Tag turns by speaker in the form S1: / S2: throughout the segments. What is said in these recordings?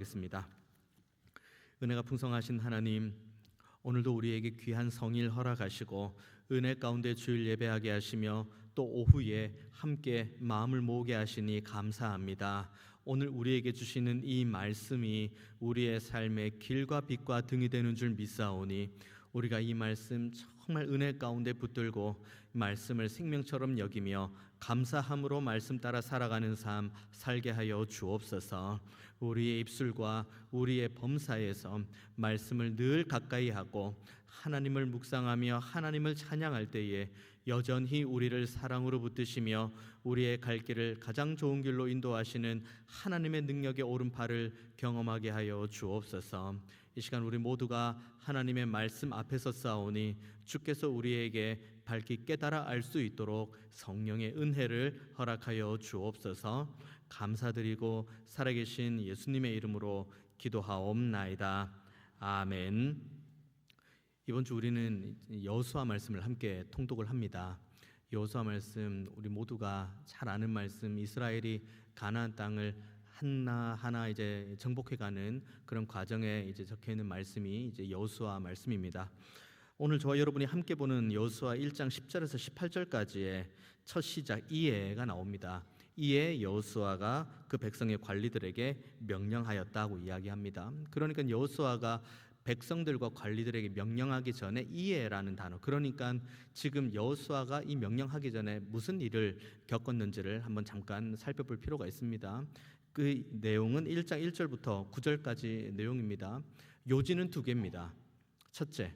S1: 겠습니다. 은혜가 풍성하신 하나님, 오늘도 우리에게 귀한 성일 허락하시고 은혜 가운데 주일 예배하게 하시며 또 오후에 함께 마음을 모으게 하시니 감사합니다. 오늘 우리에게 주시는 이 말씀이 우리의 삶의 길과 빛과 등이 되는 줄 믿사오니 우리가 이 말씀 정말 은혜 가운데 붙들고 말씀을 생명처럼 여기며 감사함으로 말씀 따라 살아가는 삶 살게 하여 주옵소서. 우리의 입술과 우리의 범사에서 말씀을 늘 가까이 하고 하나님을 묵상하며 하나님을 찬양할 때에 여전히 우리를 사랑으로 붙드시며 우리의 갈 길을 가장 좋은 길로 인도하시는 하나님의 능력의 오른팔을 경험하게 하여 주옵소서. 이 시간 우리 모두가 하나님의 말씀 앞에서 싸우니 주께서 우리에게 밝히 깨달아 알 수 있도록 성령의 은혜를 허락하여 주옵소서. 감사드리고 살아계신 예수님의 이름으로 기도하옵나이다. 아멘. 이번 주 우리는 여호수아 말씀을 함께 통독을 합니다. 여호수아 말씀 우리 모두가 잘 아는 말씀, 이스라엘이 가나안 땅을 하나하나 이제 정복해가는 그런 과정에 이제 적혀 있는 말씀이 이제 여호수아 말씀입니다. 오늘 저와 여러분이 함께 보는 여호수아 1장 10절에서 18절까지의 첫 시작 이해가 나옵니다. 이에 여호수아가 그 백성의 관리들에게 명령하였다고 이야기합니다. 그러니까 여호수아가 백성들과 관리들에게 명령하기 전에 이해라는 단어, 그러니까 지금 여호수아가 이 명령하기 전에 무슨 일을 겪었는지를 한번 잠깐 살펴볼 필요가 있습니다. 그 내용은 1장 1절부터 9절까지 내용입니다. 요지는 두 개입니다. 첫째,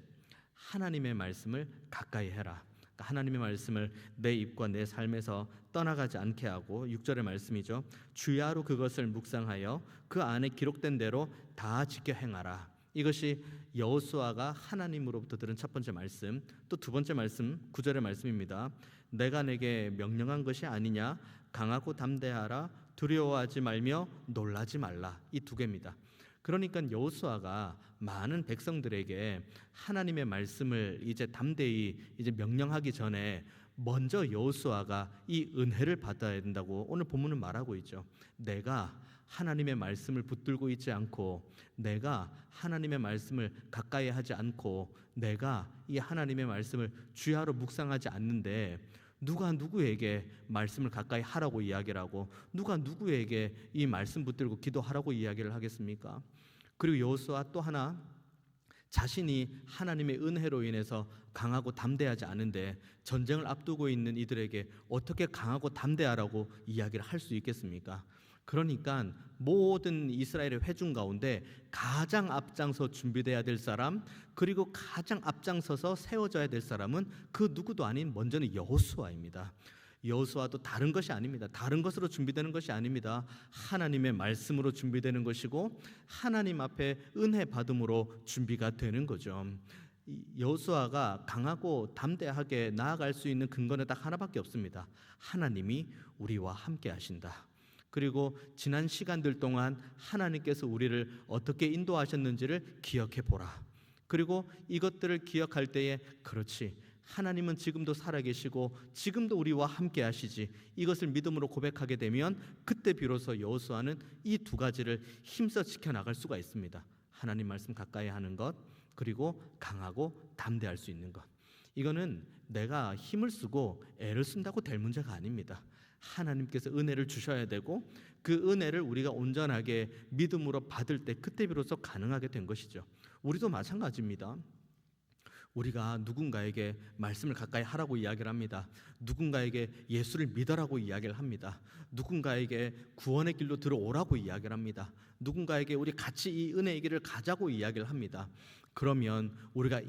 S1: 하나님의 말씀을 가까이 해라. 하나님의 말씀을 내 입과 내 삶에서 떠나가지 않게 하고, 6절의 말씀이죠. 주야로 그것을 묵상하여 그 안에 기록된 대로 다 지켜 행하라. 이것이 여호수아가 하나님으로부터 들은 첫 번째 말씀. 또 두 번째 말씀 9절의 말씀입니다. 내가 내게 명령한 것이 아니냐, 강하고 담대하라, 두려워하지 말며 놀라지 말라. 이 두 개입니다. 그러니까 여호수아가 많은 백성들에게 하나님의 말씀을 이제 담대히 이제 명령하기 전에 먼저 여호수아가 이 은혜를 받아야 된다고 오늘 본문은 말하고 있죠. 내가 하나님의 말씀을 붙들고 있지 않고, 내가 하나님의 말씀을 가까이 하지 않고, 내가 이 하나님의 말씀을 주야로 묵상하지 않는데 누가 누구에게 말씀을 가까이 하라고 이야기를 하고, 누가 누구에게 이 말씀 붙들고 기도하라고 이야기를 하겠습니까? 그리고 여호수아 또 하나, 자신이 하나님의 은혜로 인해서 강하고 담대하지 않은데 전쟁을 앞두고 있는 이들에게 어떻게 강하고 담대하라고 이야기를 할 수 있겠습니까? 그러니까 모든 이스라엘의 회중 가운데 가장 앞장서 준비돼야 될 사람, 그리고 가장 앞장서서 세워져야 될 사람은 그 누구도 아닌 먼저는 여호수아입니다. 여호수아도 다른 것이 아닙니다. 다른 것으로 준비되는 것이 아닙니다. 하나님의 말씀으로 준비되는 것이고 하나님 앞에 은혜 받음으로 준비가 되는 거죠. 여호수아가 강하고 담대하게 나아갈 수 있는 근거는 딱 하나밖에 없습니다. 하나님이 우리와 함께 하신다. 그리고 지난 시간들 동안 하나님께서 우리를 어떻게 인도하셨는지를 기억해 보라. 그리고 이것들을 기억할 때에 그렇지, 하나님은 지금도 살아계시고 지금도 우리와 함께 하시지, 이것을 믿음으로 고백하게 되면 그때 비로소 여호수아는 이 두 가지를 힘써 지켜나갈 수가 있습니다. 하나님 말씀 가까이 하는 것, 그리고 강하고 담대할 수 있는 것. 이거는 내가 힘을 쓰고 애를 쓴다고 될 문제가 아닙니다. 하나님께서 은혜를 주셔야 되고 그 은혜를 우리가 온전하게 믿음으로 받을 때 그때 비로소 가능하게 된 것이죠. 우리도 마찬가지입니다. 우리가 누군가에게 말씀을 가까이 하라고 이야기를 합니다. 누군가에게 예수를 믿으라고 이야기를 합니다. 누군가에게 구원의 길로 들어오라고 이야기를 합니다. 누군가에게 우리 같이 이 은혜의 길을 가자고 이야기를 합니다. 그러면 우리가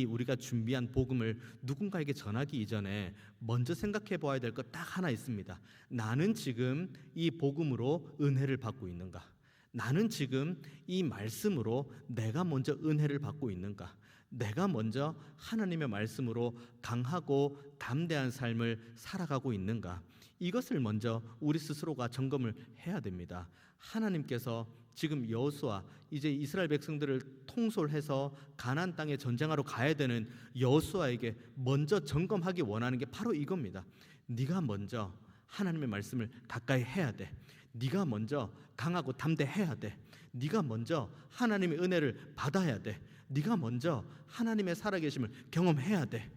S1: 우리가 준비한 복음을 누군가에게 전하기 이전에 먼저 생각해 봐야 될 것 딱 하나 있습니다. 나는 지금 이 복음으로 은혜를 받고 있는가? 나는 지금 이 말씀으로 내가 먼저 은혜를 받고 있는가? 내가 먼저 하나님의 말씀으로 강하고 담대한 삶을 살아가고 있는가? 이것을 먼저 우리 스스로가 점검을 해야 됩니다. 하나님께서 지금 여호수아, 이제 이스라엘 백성들을 통솔해서 가나안 땅에 전쟁하러 가야 되는 여호수아에게 먼저 점검하기 원하는 게 바로 이겁니다. 네가 먼저 하나님의 말씀을 가까이 해야 돼. 네가 먼저 강하고 담대해야 돼. 네가 먼저 하나님의 은혜를 받아야 돼. 네가 먼저 하나님의 살아계심을 경험해야 돼.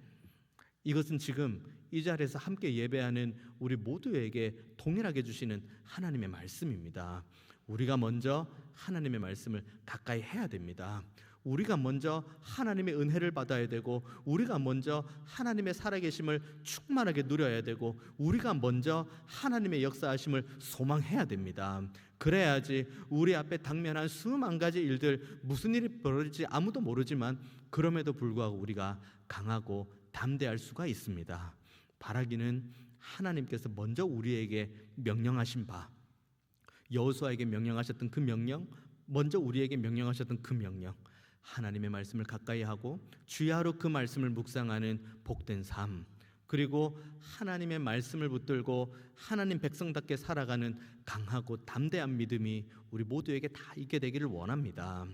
S1: 이것은 지금 이 자리에서 함께 예배하는 우리 모두에게 동일하게 주시는 하나님의 말씀입니다. 우리가 먼저 하나님의 말씀을 가까이 해야 됩니다. 우리가 먼저 하나님의 은혜를 받아야 되고, 우리가 먼저 하나님의 살아계심을 충만하게 누려야 되고, 우리가 먼저 하나님의 역사하심을 소망해야 됩니다. 그래야지 우리 앞에 당면한 수만 가지 일들, 무슨 일이 벌어질지 아무도 모르지만 그럼에도 불구하고 우리가 강하고 담대할 수가 있습니다. 바라기는 하나님께서 먼저 우리에게 명령하신 바, 여호수아에게 명령하셨던 그 명령, 먼저 우리에게 명령하셨던 그 명령, 하나님의 말씀을 가까이 하고 주야 하루 그 말씀을 묵상하는 복된 삶, 그리고 하나님의 말씀을 붙들고 하나님 백성답게 살아가는 강하고 담대한 믿음이 우리 모두에게 다 있게 되기를 원합니다.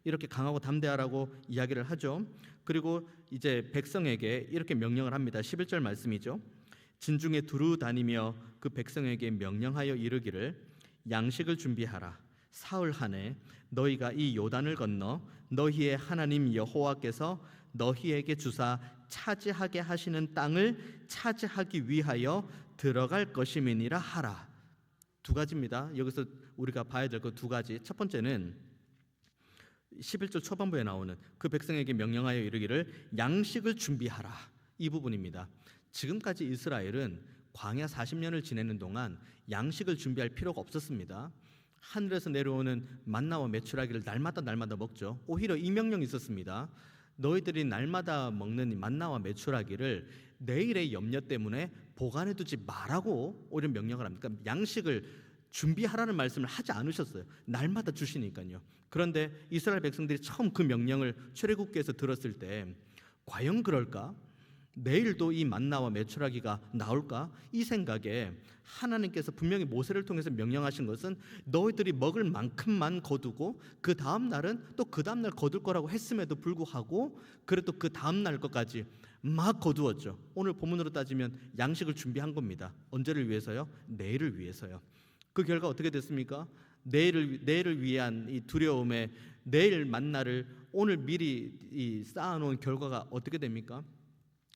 S1: 이렇게 강하고 담대하라고 이야기를 하죠. 그리고 이제 백성에게 이렇게 명령을 합니다. 11절 말씀이죠. 진중에 두루 다니며 그 백성에게 명령하여 이르기를 양식을 준비하라. 사흘 안에 너희가 이 요단을 건너 너희의 하나님 여호와께서 너희에게 주사 차지하게 하시는 땅을 차지하기 위하여 들어갈 것임이니라 하라. 두 가지입니다. 여기서 우리가 봐야 될 것 두 가지. 첫 번째는 11절 초반부에 나오는 그 백성에게 명령하여 이르기를 양식을 준비하라, 이 부분입니다. 지금까지 이스라엘은 광야 40년을 지내는 동안 양식을 준비할 필요가 없었습니다. 하늘에서 내려오는 만나와 메추라기를 날마다 먹죠. 오히려 이 명령이 있었습니다. 너희들이 날마다 먹는 만나와 메추라기를 내일의 염려 때문에 보관해두지 말라고 오히려 명령을 합니다. 그러니까 양식을 준비하라는 말씀을 하지 않으셨어요. 날마다 주시니까요. 그런데 이스라엘 백성들이 처음 그 명령을 출애굽기에서 들었을 때 과연 그럴까? 내일도 이 만나와 메추라기가 나올까? 이 생각에 하나님께서 분명히 모세를 통해서 명령하신 것은 너희들이 먹을 만큼만 거두고 그 다음 날은 또 그 다음 날 거둘 거라고 했음에도 불구하고 그래도 그 다음 날 것까지 막 거두었죠. 오늘 본문으로 따지면 양식을 준비한 겁니다. 언제를 위해서요? 내일을 위해서요. 그 결과 어떻게 됐습니까? 내일을 위한 이 두려움에 내일 만나를 오늘 미리 쌓아놓은 결과가 어떻게 됩니까?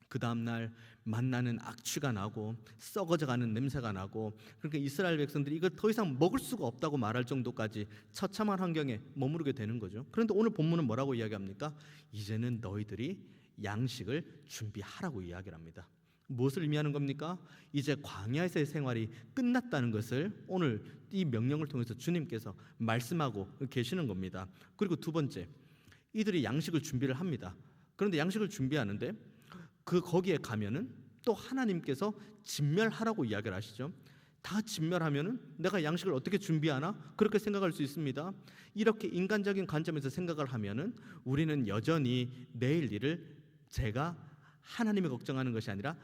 S1: 그 다음날 만나는 악취가 나고 썩어져가는 냄새가 나고, 그러니까 이스라엘 백성들이 이걸 더 이상 먹을 수가 없다고 말할 정도까지 처참한 환경에 머무르게 되는 거죠. 그런데 오늘 본문은 뭐라고 이야기합니까? 이제는 너희들이 양식을 준비하라고 이야기를 합니다. 무엇을 의미하는 겁니까? 이제 광야에서의 생활이 끝났다는 것을 오늘 이 명령을 통해서 주님께서 말씀하고 계시는 겁니다. 그리고 두 번째, 이들이 양식을 준비를 합니다. 그런데 양식을 준비하는데 거기에 가면은 또 하나님께서 진멸하라고 이야기를 하시죠. 다 진멸하면은 내가 양식을 어떻게 준비하나? 그렇게 생각할 수 있습니다. 이렇게 인간적인 관점에서 생각을 하면은 우리는 여전히 내일 일을 제가 하나님이 걱정하는 것이 아니라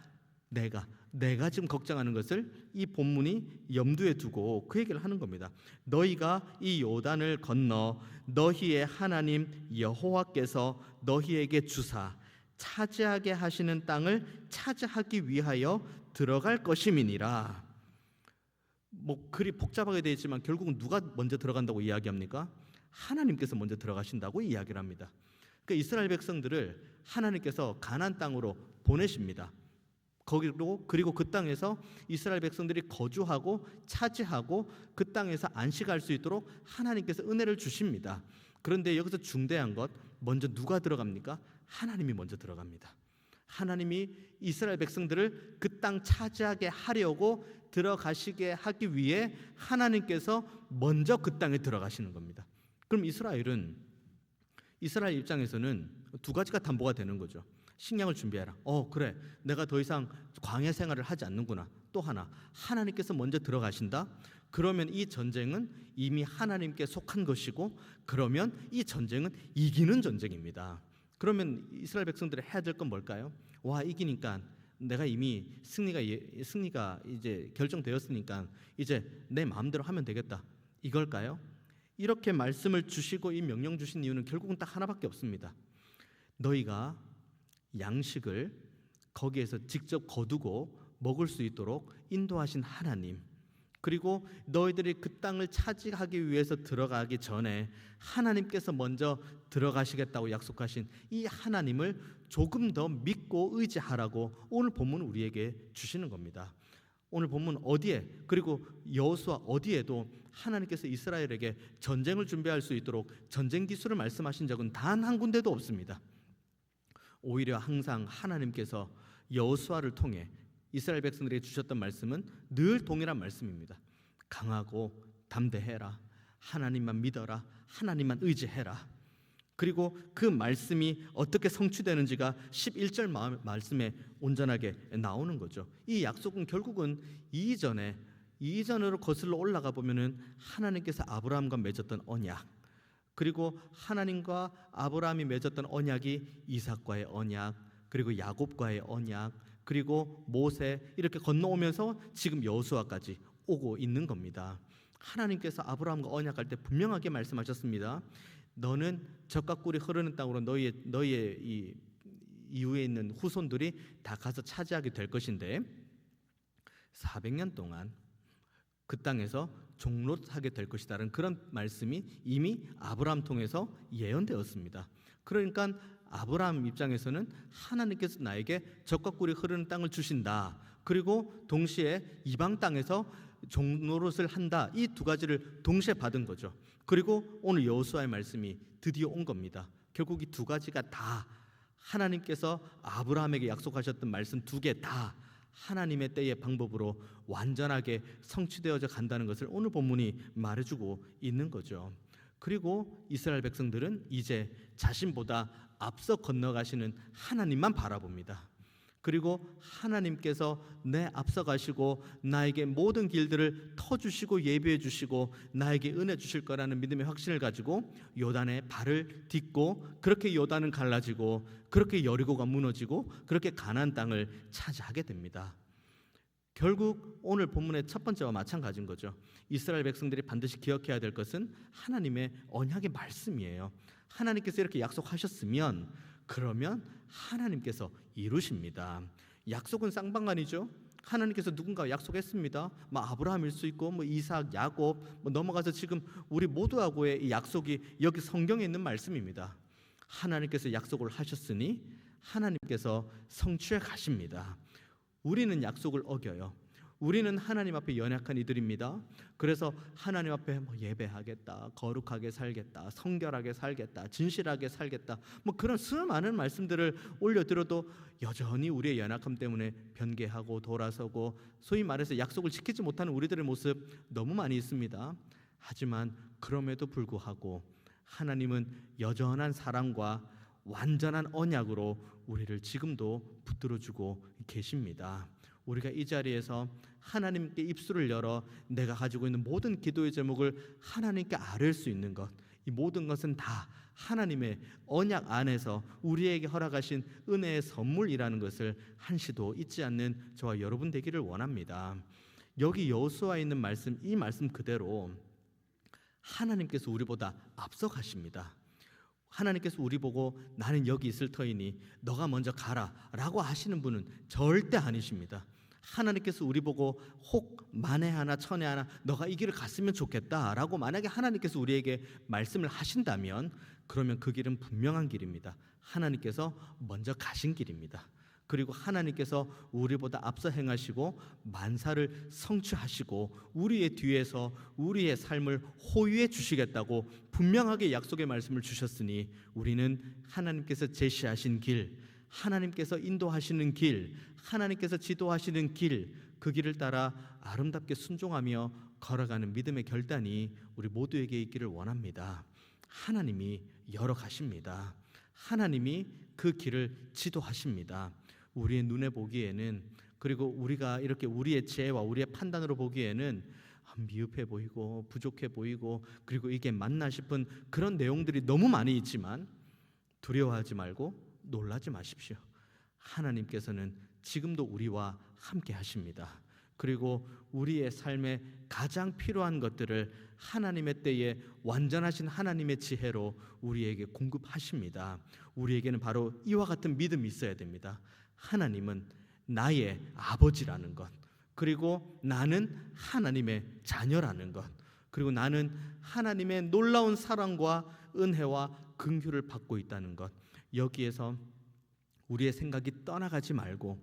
S1: 내가 지금 걱정하는 것을 이 본문이 염두에 두고 그 얘기를 하는 겁니다. 너희가 이 요단을 건너 너희의 하나님 여호와께서 너희에게 주사 차지하게 하시는 땅을 차지하기 위하여 들어갈 것임이니라. 그리 복잡하게 되어 있지만 결국은 누가 먼저 들어간다고 이야기합니까? 하나님께서 먼저 들어가신다고 이야기를 합니다. 그러니까 이스라엘 백성들을 하나님께서 가나안 땅으로 보내십니다. 그리고 그 땅에서 이스라엘 백성들이 거주하고 차지하고 그 땅에서 안식할 수 있도록 하나님께서 은혜를 주십니다. 그런데 여기서 중대한 것, 먼저 누가 들어갑니까? 하나님이 먼저 들어갑니다. 하나님이 이스라엘 백성들을 그 땅 차지하게 하려고 들어가시게 하기 위해 하나님께서 먼저 그 땅에 들어가시는 겁니다. 그럼 이스라엘 입장에서는 두 가지가 담보가 되는 거죠. 식량을 준비해라. 그래, 내가 더 이상 광야 생활을 하지 않는구나. 또 하나, 하나님께서 먼저 들어가신다. 그러면 이 전쟁은 이미 하나님께 속한 것이고, 그러면 이 전쟁은 이기는 전쟁입니다. 그러면 이스라엘 백성들이 해야 될 건 뭘까요? 이기니까 내가 이미 승리가 이제 결정되었으니까 이제 내 마음대로 하면 되겠다, 이걸까요? 이렇게 말씀을 주시고 이 명령 주신 이유는 결국은 딱 하나밖에 없습니다. 너희가 양식을 거기에서 직접 거두고 먹을 수 있도록 인도하신 하나님, 그리고 너희들이 그 땅을 차지하기 위해서 들어가기 전에 하나님께서 먼저 들어가시겠다고 약속하신 이 하나님을 조금 더 믿고 의지하라고 오늘 본문은 우리에게 주시는 겁니다. 오늘 본문 어디에, 그리고 여호수아 어디에도 하나님께서 이스라엘에게 전쟁을 준비할 수 있도록 전쟁 기술을 말씀하신 적은 단 한 군데도 없습니다. 오히려 항상 하나님께서 여호수아를 통해 이스라엘 백성들에게 주셨던 말씀은 늘 동일한 말씀입니다. 강하고 담대해라. 하나님만 믿어라. 하나님만 의지해라. 그리고 그 말씀이 어떻게 성취되는지가 11절 말씀에 온전하게 나오는 거죠. 이 약속은 결국은 이전으로 거슬러 올라가 보면은 하나님께서 아브라함과 맺었던 언약, 그리고 하나님과 아브라함이 맺었던 언약이 이삭과의 언약, 그리고 야곱과의 언약, 그리고 모세, 이렇게 건너오면서 지금 여호수아까지 오고 있는 겁니다. 하나님께서 아브라함과 언약할 때 분명하게 말씀하셨습니다. 너는 젖과 꿀이 흐르는 땅으로 너희의 이 이후에 있는 후손들이 다 가서 차지하게 될 것인데 400년 동안 그 땅에서 종로하게 될 것이다라는 그런 말씀이 이미 아브라함 통해서 예언되었습니다. 그러니까 아브라함 입장에서는 하나님께서 나에게 젖과 꿀이 흐르는 땅을 주신다, 그리고 동시에 이방 땅에서 종노릇을 한다, 이 두 가지를 동시에 받은 거죠. 그리고 오늘 여호수아의 말씀이 드디어 온 겁니다. 결국 이 두 가지가 다 하나님께서 아브라함에게 약속하셨던 말씀 두 개 다 하나님의 때의 방법으로 완전하게 성취되어져 간다는 것을 오늘 본문이 말해주고 있는 거죠. 그리고 이스라엘 백성들은 이제 자신보다 앞서 건너가시는 하나님만 바라봅니다. 그리고 하나님께서 내 앞서 가시고 나에게 모든 길들을 터주시고 예비해 주시고 나에게 은혜 주실 거라는 믿음의 확신을 가지고 요단에 발을 딛고, 그렇게 요단은 갈라지고, 그렇게 여리고가 무너지고, 그렇게 가나안 땅을 차지하게 됩니다. 결국 오늘 본문의 첫 번째와 마찬가지인 거죠. 이스라엘 백성들이 반드시 기억해야 될 것은 하나님의 언약의 말씀이에요. 하나님께서 이렇게 약속하셨으면 그러면 하나님께서 이루십니다. 약속은 쌍방간이죠. 하나님께서 누군가 약속했습니다. 아브라함일 수 있고 이삭, 야곱, 넘어가서 지금 우리 모두하고의 이 약속이 여기 성경에 있는 말씀입니다. 하나님께서 약속을 하셨으니 하나님께서 성취해 가십니다. 우리는 약속을 어겨요. 우리는 하나님 앞에 연약한 이들입니다. 그래서 하나님 앞에 예배하겠다, 거룩하게 살겠다, 성결하게 살겠다, 진실하게 살겠다, 그런 수많은 말씀들을 올려드려도 여전히 우리의 연약함 때문에 변개하고 돌아서고, 소위 말해서 약속을 지키지 못하는 우리들의 모습 너무 많이 있습니다. 하지만 그럼에도 불구하고 하나님은 여전한 사랑과 완전한 언약으로 우리를 지금도 붙들어주고 계십니다. 우리가 이 자리에서 하나님께 입술을 열어 내가 가지고 있는 모든 기도의 제목을 하나님께 아뢰을 수 있는 것, 이 모든 것은 다 하나님의 언약 안에서 우리에게 허락하신 은혜의 선물이라는 것을 한시도 잊지 않는 저와 여러분 되기를 원합니다. 여기 여호수아에 있는 말씀, 이 말씀 그대로 하나님께서 우리보다 앞서 가십니다. 하나님께서 우리 보고 나는 여기 있을 터이니 너가 먼저 가라 라고 하시는 분은 절대 아니십니다. 하나님께서 우리 보고 혹 만에 하나 천에 하나 너가 이 길을 갔으면 좋겠다 라고 만약에 하나님께서 우리에게 말씀을 하신다면 그러면 그 길은 분명한 길입니다. 하나님께서 먼저 가신 길입니다. 그리고 하나님께서 우리보다 앞서 행하시고 만사를 성취하시고 우리의 뒤에서 우리의 삶을 호유해 주시겠다고 분명하게 약속의 말씀을 주셨으니 우리는 하나님께서 제시하신 길, 하나님께서 인도하시는 길, 하나님께서 지도하시는 길, 그 길을 따라 아름답게 순종하며 걸어가는 믿음의 결단이 우리 모두에게 있기를 원합니다. 하나님이 열어가십니다. 하나님이 그 길을 지도하십니다. 우리의 눈에 보기에는, 그리고 우리가 이렇게 우리의 지혜와 우리의 판단으로 보기에는 미흡해 보이고 부족해 보이고, 그리고 이게 맞나 싶은 그런 내용들이 너무 많이 있지만 두려워하지 말고 놀라지 마십시오. 하나님께서는 지금도 우리와 함께 하십니다. 그리고 우리의 삶에 가장 필요한 것들을 하나님의 때에 완전하신 하나님의 지혜로 우리에게 공급하십니다. 우리에게는 바로 이와 같은 믿음이 있어야 됩니다. 하나님은 나의 아버지라는 것, 그리고 나는 하나님의 자녀라는 것, 그리고 나는 하나님의 놀라운 사랑과 은혜와 긍휼을 받고 있다는 것, 여기에서 우리의 생각이 떠나가지 말고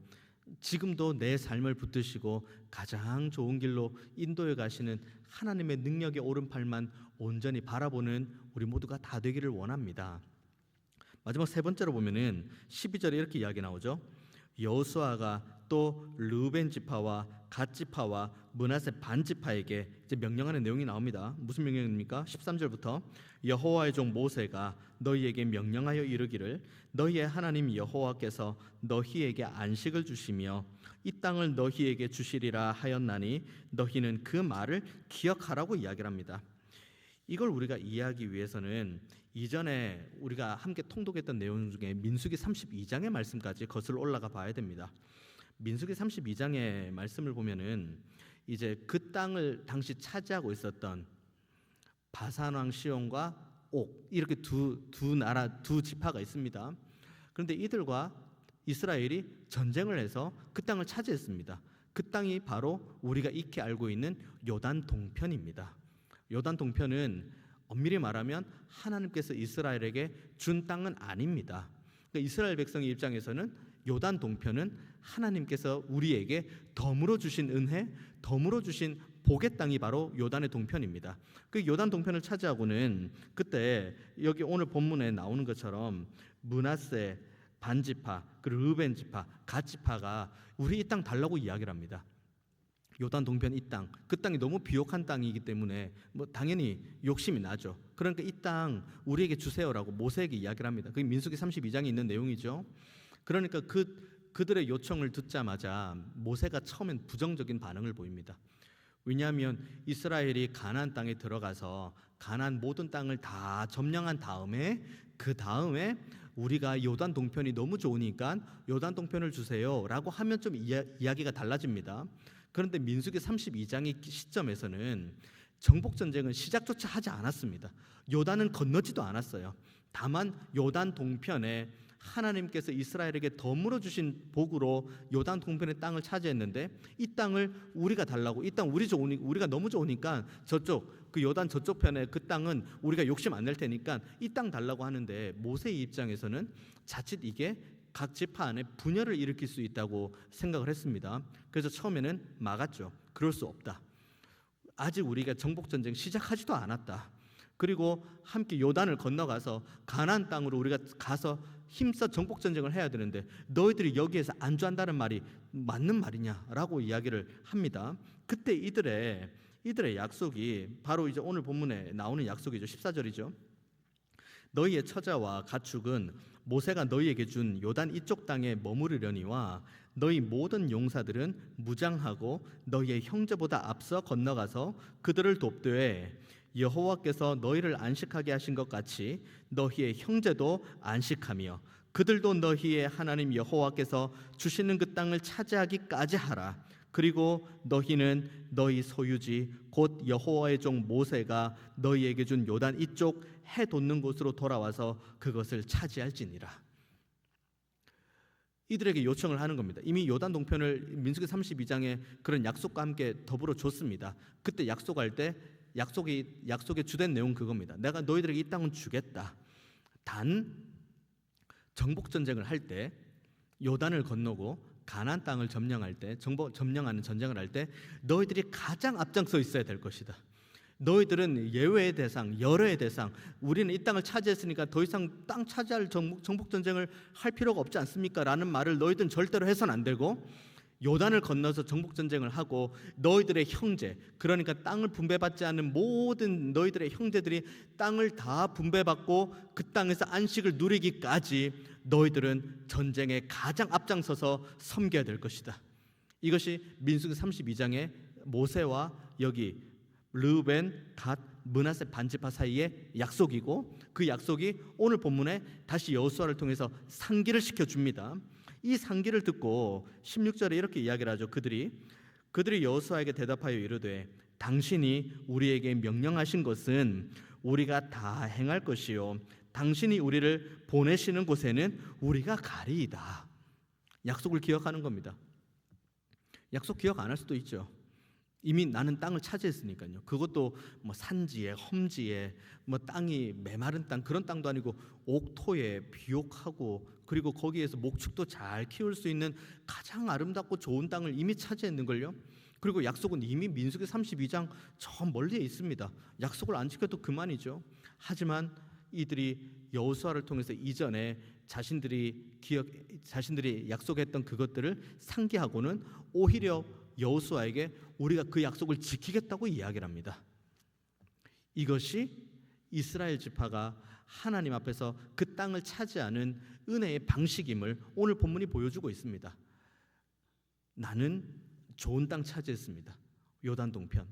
S1: 지금도 내 삶을 붙드시고 가장 좋은 길로 인도해 가시는 하나님의 능력의 오른팔만 온전히 바라보는 우리 모두가 다 되기를 원합니다. 마지막 세 번째로 보면은 12절에 이렇게 이야기 나오죠. 여호수아가 또 르우벤 지파와 갓 지파와 므낫세 반 지파에게 이제 명령하는 내용이 나옵니다. 무슨 명령입니까? 13절부터 여호와의 종 모세가 너희에게 명령하여 이르기를 너희의 하나님 여호와께서 너희에게 안식을 주시며 이 땅을 너희에게 주시리라 하였나니 너희는 그 말을 기억하라고 이야기를 합니다. 이걸 우리가 이해하기 위해서는 이전에 우리가 함께 통독했던 내용 중에 민수기 32장의 말씀까지 거슬러 올라가 봐야 됩니다. 민수기 32장의 말씀을 보면은 이제 그 땅을 당시 차지하고 있었던 바산 왕 시온과 옥, 이렇게 두 지파가 있습니다. 그런데 이들과 이스라엘이 전쟁을 해서 그 땅을 차지했습니다. 그 땅이 바로 우리가 익히 알고 있는 요단 동편입니다. 요단 동편은 엄밀히 말하면 하나님께서 이스라엘에게 준 땅은 아닙니다. 그러니까 이스라엘 백성의 입장에서는 요단 동편은 하나님께서 우리에게 덤으로 주신 은혜, 덤으로 주신 복의 땅이 바로 요단의 동편입니다. 그 요단 동편을 차지하고는 그때 여기 오늘 본문에 나오는 것처럼 므낫세 반지파, 그리고 르우벤 지파, 갓 지파가 우리 이 땅 달라고 이야기를 합니다. 요단 동편 이 땅, 그 땅이 너무 비옥한 땅이기 때문에 당연히 욕심이 나죠. 그러니까 이 땅 우리에게 주세요라고 모세에게 이야기를 합니다. 그게 민수기 32장에 있는 내용이죠. 그러니까 그들의 요청을 듣자마자 모세가 처음엔 부정적인 반응을 보입니다. 왜냐하면 이스라엘이 가나안 땅에 들어가서 가나안 모든 땅을 다 점령한 다음에 그 다음에 우리가 요단 동편이 너무 좋으니까 요단 동편을 주세요라고 하면 좀 이야기가 달라집니다. 그런데 민수기 32장의 시점에서는 정복 전쟁은 시작조차 하지 않았습니다. 요단은 건너지도 않았어요. 다만 요단 동편에 하나님께서 이스라엘에게 덤으로 주신 복으로 요단 동편의 땅을 차지했는데 이 땅을 우리가 달라고, 이 땅 우리가 너무 좋으니까 저쪽 그 요단 저쪽 편에 그 땅은 우리가 욕심 안 낼 테니까 이 땅 달라고 하는데 모세의 입장에서는 자칫 이게 각 지파 안에 분열을 일으킬 수 있다고 생각을 했습니다. 그래서 처음에는 막았죠. 그럴 수 없다. 아직 우리가 정복 전쟁 시작하지도 않았다. 그리고 함께 요단을 건너가서 가나안 땅으로 우리가 가서 힘써 정복 전쟁을 해야 되는데 너희들이 여기에서 안주한다는 말이 맞는 말이냐라고 이야기를 합니다. 그때 이들의 약속이 바로 이제 오늘 본문에 나오는 약속이죠. 14절이죠. 너희의 처자와 가축은 모세가 너희에게 준 요단 이쪽 땅에 머무르려니와 너희 모든 용사들은 무장하고 너희의 형제보다 앞서 건너가서 그들을 돕되 여호와께서 너희를 안식하게 하신 것 같이 너희의 형제도 안식하며 그들도 너희의 하나님 여호와께서 주시는 그 땅을 차지하기까지 하라. 그리고 너희는 너희 소유지 곧 여호와의 종 모세가 너희에게 준 요단 이쪽 해 돋는 곳으로 돌아와서 그것을 차지할지니라. 이들에게 요청을 하는 겁니다. 이미 요단 동편을 민수기 32장에 그런 약속과 함께 더불어 줬습니다. 그때 약속할 때 약속의 주된 내용 그겁니다. 내가 너희들에게 이 땅은 주겠다. 단 정복 전쟁을 할 때 요단을 건너고 가나안 땅을 점령할 때 점령하는 전쟁을 할 때 너희들이 가장 앞장서 있어야 될 것이다. 너희들은 예외의 대상, 열애의 대상, 우리는 이 땅을 차지했으니까 더 이상 땅 차지할 정복 전쟁을 할 필요가 없지 않습니까? 라는 말을 너희들은 절대로 해서는 안 되고 요단을 건너서 정복 전쟁을 하고 너희들의 형제, 그러니까 땅을 분배받지 않는 모든 너희들의 형제들이 땅을 다 분배받고 그 땅에서 안식을 누리기까지 너희들은 전쟁에 가장 앞장서서 섬겨야 될 것이다. 이것이 민수기 32장의 모세와 여기 르우벤, 갓, 므낫세 반지파 사이의 약속이고 그 약속이 오늘 본문에 다시 여호수아를 통해서 상기를 시켜줍니다. 이 상기를 듣고 16절에 이렇게 이야기를 하죠. 그들이 여호수아에게 대답하여 이르되 당신이 우리에게 명령하신 것은 우리가 다 행할 것이요 당신이 우리를 보내시는 곳에는 우리가 가리이다. 약속을 기억하는 겁니다. 약속 기억 안 할 수도 있죠. 이미 나는 땅을 차지했으니까요. 그것도 뭐 산지에, 험지에, 뭐 땅이 메마른 땅, 그런 땅도 아니고 옥토에 비옥하고, 그리고 거기에서 목축도 잘 키울 수 있는 가장 아름답고 좋은 땅을 이미 차지했는 걸요. 그리고 약속은 이미 민수기 32장 저 멀리에 있습니다. 약속을 안 지켜도 그만이죠. 하지만 이들이 여호수아를 통해서 이전에 자신들이 약속했던 그것들을 상기하고는 오히려 여호수아에게 우리가 그 약속을 지키겠다고 이야기를 합니다. 이것이 이스라엘 지파가 하나님 앞에서 그 땅을 차지하는 은혜의 방식임을 오늘 본문이 보여주고 있습니다. 나는 좋은 땅 차지했습니다. 요단 동편.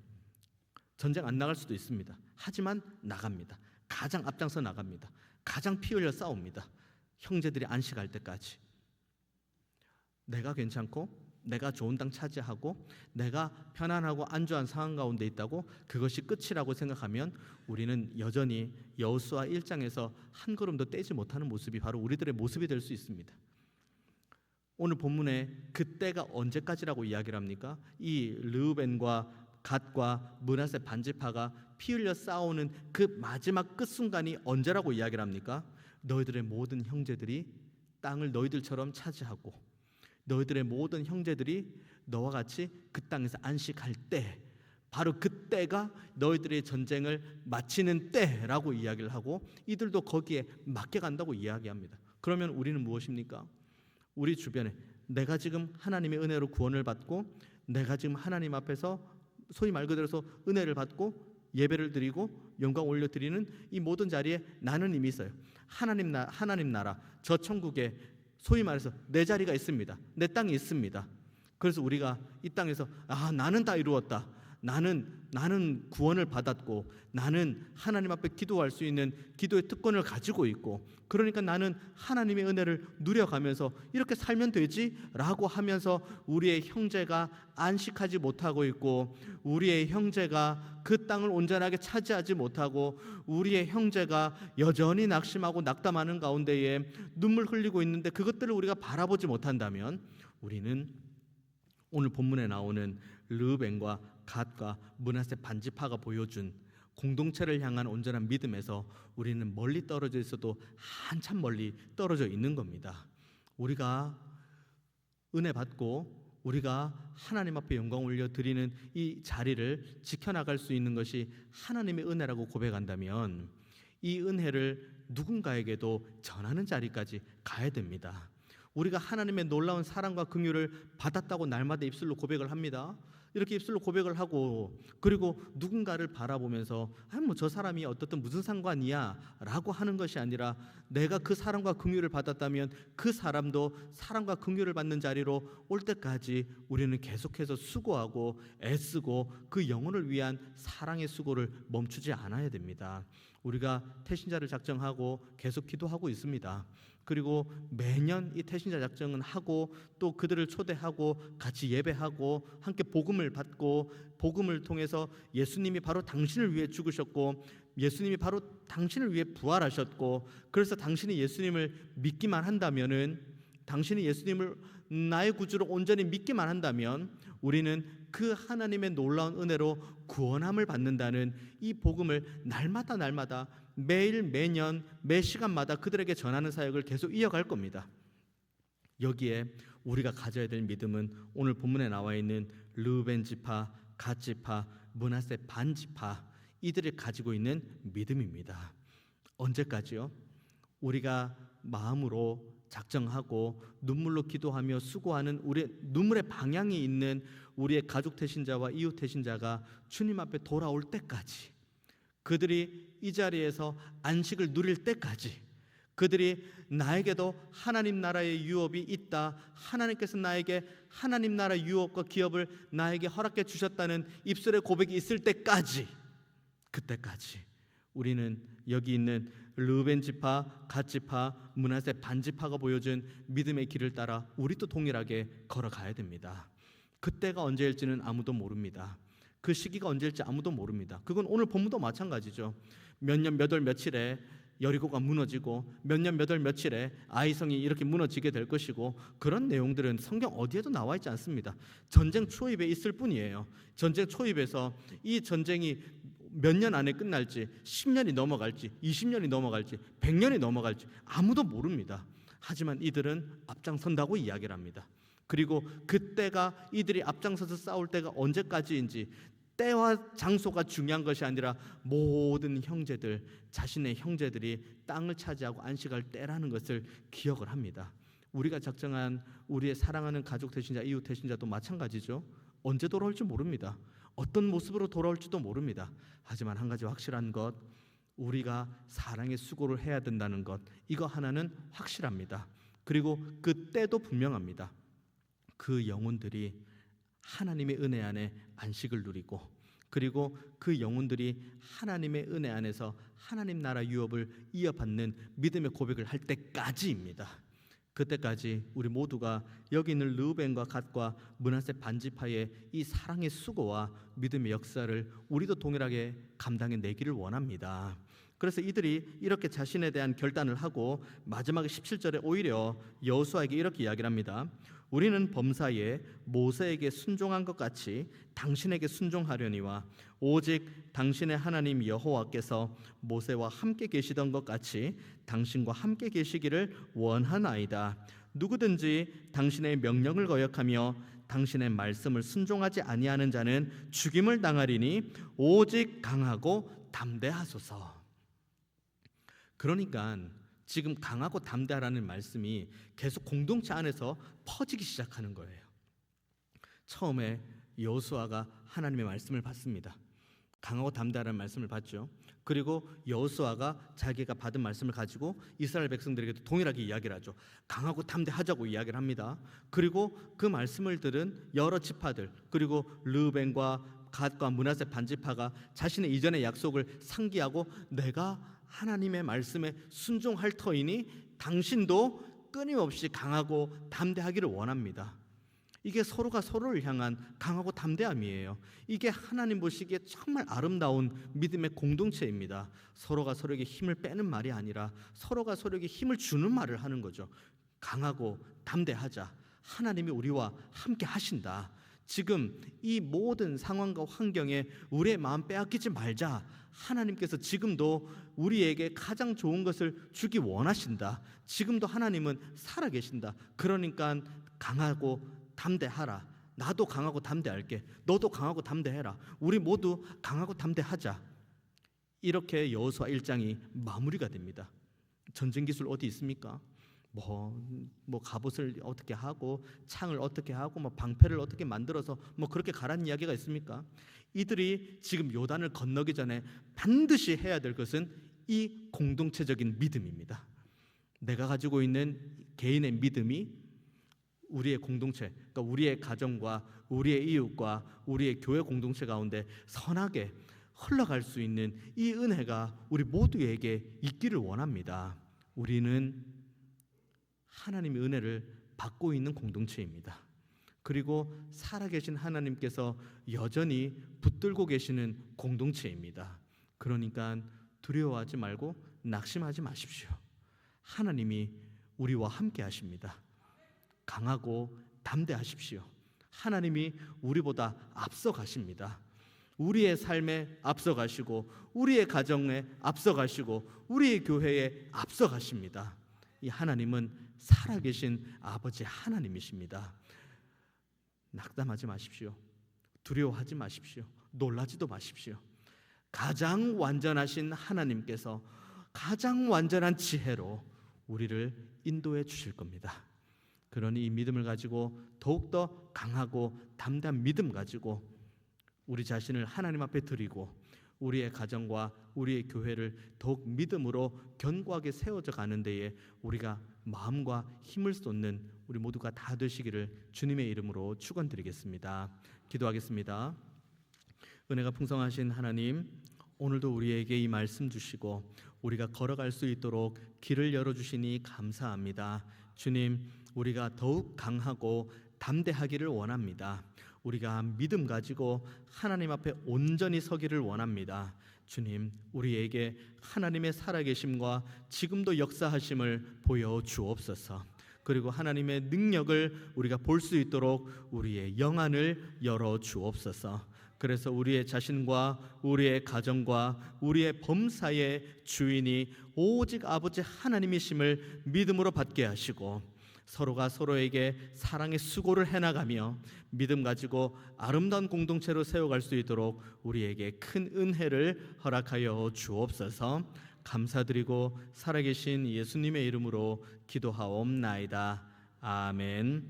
S1: 전쟁 안 나갈 수도 있습니다. 하지만 나갑니다. 가장 앞장서 나갑니다. 가장 피 흘려 싸웁니다. 형제들이 안식할 때까지. 내가 괜찮고 내가 좋은 땅 차지하고 내가 편안하고 안주한 상황 가운데 있다고 그것이 끝이라고 생각하면 우리는 여전히 여호수아 1장에서 한 걸음도 떼지 못하는 모습이 바로 우리들의 모습이 될 수 있습니다. 오늘 본문에 그때가 언제까지라고 이야기를 합니까? 이 르우벤과 갓과 므낫세 반지파가 피 흘려 싸우는 그 마지막 끝순간이 언제라고 이야기를 합니까? 너희들의 모든 형제들이 땅을 너희들처럼 차지하고 너희들의 모든 형제들이 너와 같이 그 땅에서 안식할 때, 바로 그때가 너희들의 전쟁을 마치는 때라고 이야기를 하고 이들도 거기에 맡겨간다고 이야기합니다. 그러면 우리는 무엇입니까? 우리 주변에 내가 지금 하나님의 은혜로 구원을 받고 내가 지금 하나님 앞에서 소위 말 그대로서 은혜를 받고 예배를 드리고 영광 올려드리는 이 모든 자리에 나는 이미 있어요. 하나님 나라 저 천국에 소위 말해서 내 자리가 있습니다. 내 땅이 있습니다. 그래서 우리가 이 땅에서 나는 다 이루었다. 나는 구원을 받았고 나는 하나님 앞에 기도할 수 있는 기도의 특권을 가지고 있고 그러니까 나는 하나님의 은혜를 누려가면서 이렇게 살면 되지 라고 하면서 우리의 형제가 안식하지 못하고 있고 우리의 형제가 그 땅을 온전하게 차지하지 못하고 우리의 형제가 여전히 낙심하고 낙담하는 가운데에 눈물 흘리고 있는데 그것들을 우리가 바라보지 못한다면 우리는 오늘 본문에 나오는 르우벤과 갓과 므낫세 반지파가 보여준 공동체를 향한 온전한 믿음에서 우리는 멀리 떨어져 있어도 한참 멀리 떨어져 있는 겁니다. 우리가 은혜 받고 우리가 하나님 앞에 영광 올려 드리는 이 자리를 지켜나갈 수 있는 것이 하나님의 은혜라고 고백한다면 이 은혜를 누군가에게도 전하는 자리까지 가야 됩니다. 우리가 하나님의 놀라운 사랑과 긍휼을 받았다고 날마다 입술로 고백을 합니다. 이렇게 입술로 고백을 하고 그리고 누군가를 바라보면서 저 사람이 어떻든 무슨 상관이야 라고 하는 것이 아니라 내가 그 사랑과 긍휼을 받았다면 그 사람도 사랑과 긍휼을 받는 자리로 올 때까지 우리는 계속해서 수고하고 애쓰고 그 영혼을 위한 사랑의 수고를 멈추지 않아야 됩니다. 우리가 태신자를 작정하고 계속 기도하고 있습니다. 그리고 매년 이 태신자 작정은 하고 또 그들을 초대하고 같이 예배하고 함께 복음을 받고 복음을 통해서 예수님이 바로 당신을 위해 죽으셨고 예수님이 바로 당신을 위해 부활하셨고 그래서 당신이 예수님을 믿기만 한다면은 당신이 예수님을 나의 구주로 온전히 믿기만 한다면 우리는 그 하나님의 놀라운 은혜로 구원함을 받는다는 이 복음을 날마다 매일 매년 매 시간마다 그들에게 전하는 사역을 계속 이어갈 겁니다. 여기에 우리가 가져야 될 믿음은 오늘 본문에 나와 있는 르우벤 지파, 갓 지파, 므낫세 반 지파 이들이 가지고 있는 믿음입니다. 언제까지요? 우리가 마음으로 작정하고 눈물로 기도하며 수고하는 우리의 눈물의 방향이 있는 우리의 가족 태신자와 이웃 태신자가 주님 앞에 돌아올 때까지 그들이 이 자리에서 안식을 누릴 때까지 그들이 나에게도 하나님 나라의 유업이 있다 하나님께서 나에게 하나님 나라 유업과 기업을 나에게 허락해 주셨다는 입술의 고백이 있을 때까지 그때까지 우리는 여기 있는 르우벤 지파, 갓 지파, 므낫세 반 지파가 보여준 믿음의 길을 따라 우리도 동일하게 걸어가야 됩니다. 그때가 언제일지는 아무도 모릅니다. 그 시기가 언제일지 아무도 모릅니다. 그건 오늘 본문도 마찬가지죠. 몇 년 몇 월 며칠에 여리고가 무너지고 몇 년 몇 월 며칠에 아이성이 이렇게 무너지게 될 것이고, 그런 내용들은 성경 어디에도 나와 있지 않습니다. 전쟁 초입에 있을 뿐이에요. 전쟁 초입에서 이 전쟁이 몇 년 안에 끝날지, 10년이 넘어갈지, 20년이 넘어갈지, 100년이 넘어갈지 아무도 모릅니다. 하지만 이들은 앞장선다고 이야기를 합니다. 그리고 그때가, 이들이 앞장서서 싸울 때가 언제까지인지, 때와 장소가 중요한 것이 아니라 모든 형제들, 자신의 형제들이 땅을 차지하고 안식할 때라는 것을 기억을 합니다. 우리가 작정한 우리의 사랑하는 가족 대신자, 이웃 대신자도 마찬가지죠. 언제 돌아올지 모릅니다. 어떤 모습으로 돌아올지도 모릅니다. 하지만 한 가지 확실한 것, 우리가 사랑의 수고를 해야 된다는 것, 이거 하나는 확실합니다. 그리고 그 때도 분명합니다. 그 영혼들이 하나님의 은혜 안에 안식을 누리고, 그리고 그 영혼들이 하나님의 은혜 안에서 하나님 나라 유업을 이어받는 믿음의 고백을 할 때까지입니다. 그때까지 우리 모두가 여기 있는 르우벤과 갓과 므낫세 반지파의 이 사랑의 수고와 믿음의 역사를 우리도 동일하게 감당해 내기를 원합니다. 그래서 이들이 이렇게 자신에 대한 결단을 하고 마지막에 17절에 오히려 여호수아에게 이렇게 이야기를 합니다. 우리는 범사에 모세에게 순종한 것 같이 당신에게 순종하려니와 오직 당신의 하나님 여호와께서 모세와 함께 계시던 것 같이 당신과 함께 계시기를 원하나이다. 누구든지 당신의 명령을 거역하며 당신의 말씀을 순종하지 아니하는 자는 죽임을 당하리니 오직 강하고 담대하소서. 그러니까 지금 강하고 담대하라는 말씀이 계속 공동체 안에서 퍼지기 시작하는 거예요. 처음에 여호수아가 하나님의 말씀을 받습니다. 강하고 담대하라는 말씀을 받죠. 그리고 여호수아가 자기가 받은 말씀을 가지고 이스라엘 백성들에게도 동일하게 이야기를 하죠. 강하고 담대하자고 이야기를 합니다. 그리고 그 말씀을 들은 여러 지파들, 그리고 르우벤과 갓과 므낫세 반지파가 자신의 이전의 약속을 상기하고, 내가 하나님의 말씀에 순종할 터이니 당신도 끊임없이 강하고 담대하기를 원합니다. 이게 서로가 서로를 향한 강하고 담대함이에요. 이게 하나님 보시기에 정말 아름다운 믿음의 공동체입니다. 서로가 서로에게 힘을 빼는 말이 아니라 서로가 서로에게 힘을 주는 말을 하는 거죠. 강하고 담대하자. 하나님이 우리와 함께 하신다. 지금 이 모든 상황과 환경에 우리의 마음 빼앗기지 말자. 하나님께서 지금도 우리에게 가장 좋은 것을 주기 원하신다. 지금도 하나님은 살아계신다. 그러니까 강하고 담대하라. 나도 강하고 담대할게. 너도 강하고 담대해라. 우리 모두 강하고 담대하자. 이렇게 여호수아 1장이 마무리가 됩니다. 전쟁 기술 어디 있습니까? 뭐 갑옷을 어떻게 하고 창을 어떻게 하고 뭐 방패를 어떻게 만들어서 뭐 그렇게 가라는 이야기가 있습니까? 이들이 지금 요단을 건너기 전에 반드시 해야 될 것은 이 공동체적인 믿음입니다. 내가 가지고 있는 개인의 믿음이 우리의 공동체, 그러니까 우리의 가정과 우리의 이웃과 우리의 교회 공동체 가운데 선하게 흘러갈 수 있는 이 은혜가 우리 모두에게 있기를 원합니다. 우리는 하나님의 은혜를 받고 있는 공동체입니다. 그리고 살아계신 하나님께서 여전히 붙들고 계시는 공동체입니다. 그러니까 두려워하지 말고 낙심하지 마십시오. 하나님이 우리와 함께 하십니다. 강하고 담대하십시오. 하나님이 우리보다 앞서 가십니다. 우리의 삶에 앞서 가시고 우리의 가정에 앞서 가시고 우리의 교회에 앞서 가십니다. 이 하나님은 살아계신 아버지 하나님이십니다. 낙담하지 마십시오. 두려워하지 마십시오. 놀라지도 마십시오. 가장 완전하신 하나님께서 가장 완전한 지혜로 우리를 인도해 주실 겁니다. 그러니 이 믿음을 가지고 더욱더 강하고 담대한 믿음 가지고 우리 자신을 하나님 앞에 드리고 우리의 가정과 우리의 교회를 더욱 믿음으로 견고하게 세워져 가는 데에 우리가 마음과 힘을 쏟는 우리 모두가 다 되시기를 주님의 이름으로 축원드리겠습니다. 기도하겠습니다. 은혜가 풍성하신 하나님, 오늘도 우리에게 이 말씀 주시고 우리가 걸어갈 수 있도록 길을 열어주시니 감사합니다. 주님, 우리가 더욱 강하고 담대하기를 원합니다. 우리가 믿음 가지고 하나님 앞에 온전히 서기를 원합니다. 주님, 우리에게 하나님의 살아계심과 지금도 역사하심을 보여 주옵소서. 그리고 하나님의 능력을 우리가 볼 수 있도록 우리의 영안을 열어 주옵소서. 그래서 우리의 자신과 우리의 가정과 우리의 범사의 주인이 오직 아버지 하나님이심을 믿음으로 받게 하시고, 서로가 서로에게 사랑의 수고를 해나가며 믿음 가지고 아름다운 공동체로 세워갈 수 있도록 우리에게 큰 은혜를 허락하여 주옵소서. 감사드리고 살아계신 예수님의 이름으로 기도하옵나이다. 아멘.